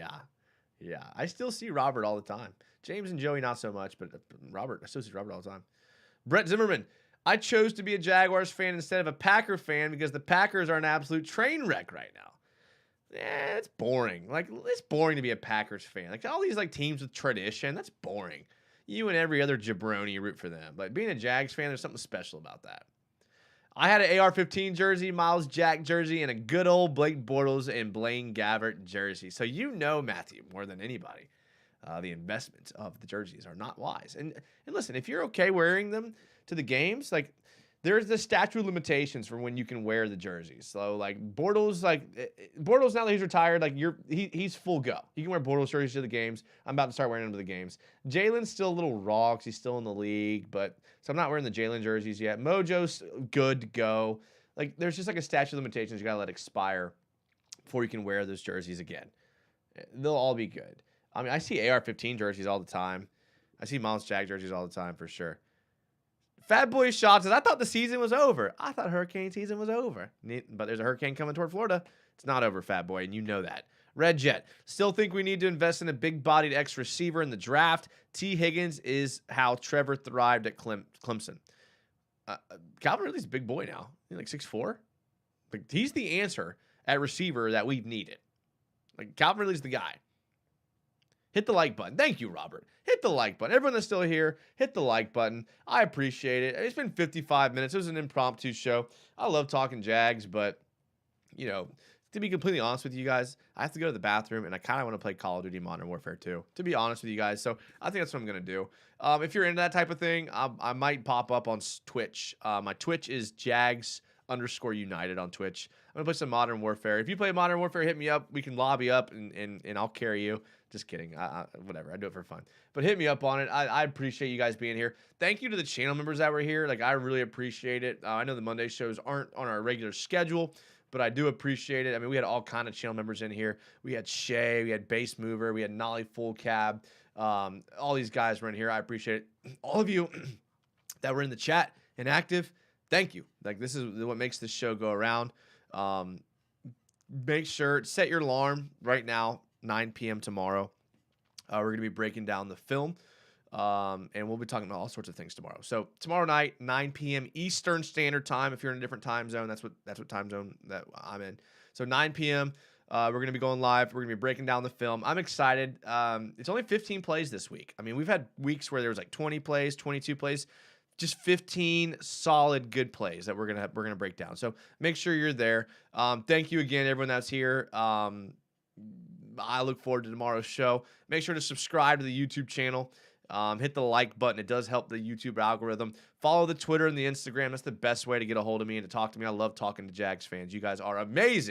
Yeah. I still see Robert all the time. James and Joey, not so much, but Robert, I still see Robert all the time. Brett Zimmerman. I chose to be a Jaguars fan instead of a Packer fan because the Packers are an absolute train wreck right now. Yeah, it's boring. Like, it's boring to be a Packers fan. Like, all these, like, teams with tradition, that's boring. You and every other jabroni root for them. But being a Jags fan, there's something special about that. I had an AR-15 jersey, Miles Jack jersey, and a good old Blake Bortles and Blaine Gabbert jersey. So you know, Matthew, more than anybody, the investments of the jerseys are not wise. And listen, if you're okay wearing them to the games, like, there's the statute of limitations for when you can wear the jerseys. So, like, Bortles, now that he's retired, like, he's full go. You can wear Bortles jerseys to the games. I'm about to start wearing them to the games. Jalen's still a little raw because he's still in the league, so I'm not wearing the Jalen jerseys yet. Mojo's good to go. Like, there's just, like, a statute of limitations you got to let expire before you can wear those jerseys again. They'll all be good. I mean, I see AR-15 jerseys all the time. I see Miles Jack jerseys all the time for sure. Fat Boy Shot says, I thought the season was over. I thought hurricane season was over. But there's a hurricane coming toward Florida. It's not over, Fat Boy, and you know that. Red Jet. Still think we need to invest in a big-bodied X receiver in the draft. T. Higgins is how Trevor thrived at Clemson. Calvin Ridley's a big boy now. He's like 6'4". Like, he's the answer at receiver that we've needed. Like, Calvin Ridley's the guy. Hit the like button. Thank you, Robert. Hit the like button. Everyone that's still here, hit the like button. I appreciate it. It's been 55 minutes. It was an impromptu show. I love talking Jags, but, to be completely honest with you guys, I have to go to the bathroom, and I kind of want to play Call of Duty Modern Warfare 2, to be honest with you guys. So I think that's what I'm going to do. If you're into that type of thing, I might pop up on Twitch. My Twitch is Jags_United on Twitch. I'm going to play some Modern Warfare. If you play Modern Warfare, hit me up. We can lobby up, and I'll carry you. Just kidding. Whatever. I do it for fun. But hit me up on it. I appreciate you guys being here. Thank you to the channel members that were here. Like, I really appreciate it. I know the Monday shows aren't on our regular schedule, but I do appreciate it. I mean, we had all kind of channel members in here. We had Shay, we had Base Mover, we had Nolly Full Cab. All these guys were in here. I appreciate it. All of you that were in the chat and active, thank you. Like, this is what makes this show go around. Make sure, set your alarm right now, 9 p.m. tomorrow. We're going to be breaking down the film, and we'll be talking about all sorts of things tomorrow. So tomorrow night, 9 p.m. Eastern Standard Time. If you're in a different time zone, that's what time zone that I'm in. So 9 p.m. We're going to be going live. We're going to be breaking down the film. I'm excited. It's only 15 plays this week. I mean, we've had weeks where there was like 20 plays, 22 plays. Just 15 solid good plays that we're gonna break down. So make sure you're there. Thank you again, everyone that's here. I look forward to tomorrow's show. Make sure to subscribe to the YouTube channel. Hit the like button. It does help the YouTube algorithm. Follow the Twitter and the Instagram. That's the best way to get a hold of me and to talk to me. I love talking to Jags fans. You guys are amazing.